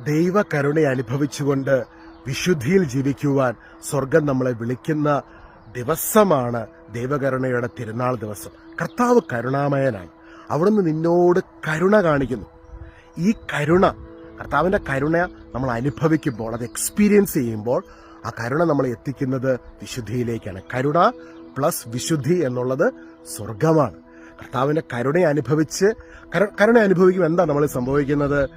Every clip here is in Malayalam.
ദൈവകരുണയെ അനുഭവിച്ചുകൊണ്ട് വിശുദ്ധിയിൽ ജീവിക്കുവാൻ സ്വർഗം നമ്മളെ വിളിക്കുന്ന ദിവസമാണ് ദൈവകരുണയുടെ തിരുനാൾ ദിവസം. കർത്താവ് കരുണാമയനാണ്. അവിടുന്ന് നിന്നോട് കരുണ കാണിക്കുന്നു. ഈ കരുണ, കർത്താവിന്റെ കരുണ നമ്മൾ അനുഭവിക്കുമ്പോൾ, അത് എക്സ്പീരിയൻസ് ചെയ്യുമ്പോൾ, ആ കരുണ നമ്മളെ എത്തിക്കുന്നത് വിശുദ്ധിയിലേക്കാണ്. കരുണ പ്ലസ് വിശുദ്ധി എന്നുള്ളത് സ്വർഗമാണ്. കർത്താവിന്റെ കരുണ അനുഭവിക്കുമ്പോൾ എന്താ നമ്മൾ സംഭവിക്കുന്നത്?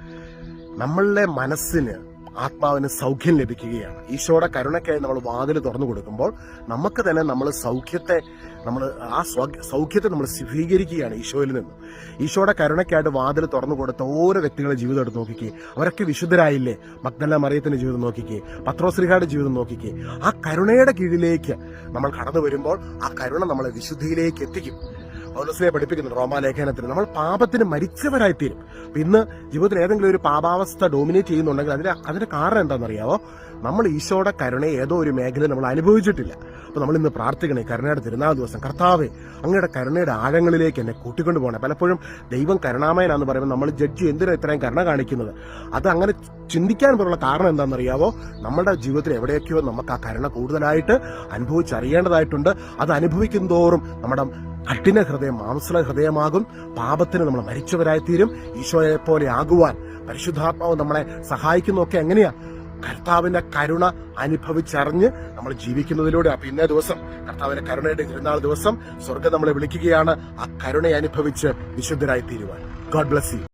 നമ്മളുടെ മനസ്സിന്, ആത്മാവിന് സൗഖ്യം ലഭിക്കുകയാണ്. ഈശോയുടെ കരുണയ്ക്കായി നമ്മൾ വാതിൽ തുറന്നു കൊടുക്കുമ്പോൾ നമുക്ക് തന്നെ നമ്മൾ സൗഖ്യത്തെ നമ്മൾ സ്വീകരിക്കുകയാണ് ഈശോയിൽ നിന്നും. ഈശോയുടെ കരുണയ്ക്കായിട്ട് വാതിൽ തുറന്നു കൊടുത്ത ഓരോ വ്യക്തികളുടെ ജീവിതം എടുത്ത് നോക്കിക്കേ. അവരൊക്കെ വിശുദ്ധരായില്ലേ? മഗ്ദല മറിയത്തിന്റെ ജീവിതം നോക്കിക്കേ, പത്രോസ്ലിഹായുടെ ജീവിതം നോക്കിക്കേ. ആ കരുണയുടെ കീഴിലേക്ക് നമ്മൾ കടന്നു വരുമ്പോൾ ആ കരുണ നമ്മളെ വിശുദ്ധിയിലേക്ക് എത്തിക്കും. പൗലോസിനെ പഠിപ്പിക്കുന്നു റോമാലേഖനത്തിൽ, നമ്മൾ പാപത്തിന് മരിച്ചവരായിത്തീരും. ഇന്ന് ജീവിതത്തിൽ ഏതെങ്കിലും ഒരു പാപാവസ്ഥ ഡോമിനേറ്റ് ചെയ്യുന്നുണ്ടെങ്കിൽ അതിന്റെ കാരണം എന്താണെന്നറിയാവോ? നമ്മൾ ഈശോയുടെ കരുണയെ ഏതോ ഒരു മേഖലയിൽ നമ്മൾ അനുഭവിച്ചിട്ടില്ല. അപ്പൊ നമ്മൾ ഇന്ന് പ്രാർത്ഥിക്കണേ, കരുണയുടെ തിരുനാൾ ദിവസം, കർത്താവേ അങ്ങയുടെ കരുണയുടെ ആഴങ്ങളിലേക്ക് എന്നെ കൂട്ടിക്കൊണ്ടു പോകണേ. പലപ്പോഴും ദൈവം കരുണാമയനാന്ന് പറയുമ്പോൾ നമ്മൾ ജഡ്ജി എന്തിനാ ഇത്രയും കരുണ കാണിക്കുന്നത്? അത് അങ്ങനെ ചിന്തിക്കാൻ പോലുള്ള കാരണം എന്താണെന്നറിയാവോ? നമ്മുടെ ജീവിതത്തിൽ എവിടെയൊക്കെയോ നമുക്ക് ആ കരുണ കൂടുതലായിട്ട് അനുഭവിച്ചറിയേണ്ടതായിട്ടുണ്ട്. അത് അനുഭവിക്കും തോറും നമ്മുടെ കഠിന ഹൃദയം മാംസള ഹൃദയമാകും. പാപത്തിന് നമ്മൾ മരിച്ചവരായിത്തീരും. ഈശോയെ പോലെ ആകുവാൻ പരിശുദ്ധാത്മാവ് നമ്മളെ സഹായിക്കുന്നതൊക്കെ എങ്ങനെയാ? കർത്താവിന്റെ കരുണ അനുഭവിച്ചറിഞ്ഞ് നമ്മൾ ജീവിക്കുന്നതിലൂടെ. അപ്പൊ ഇന്നേ ദിവസം കർത്താവിന്റെ കരുണയുടെ തിരുനാൾ ദിവസം സ്വർഗ്ഗം നമ്മളെ വിളിക്കുകയാണ് ആ കരുണയെ അനുഭവിച്ച് വിശുദ്ധരായി തീരുവാൻ. God bless you.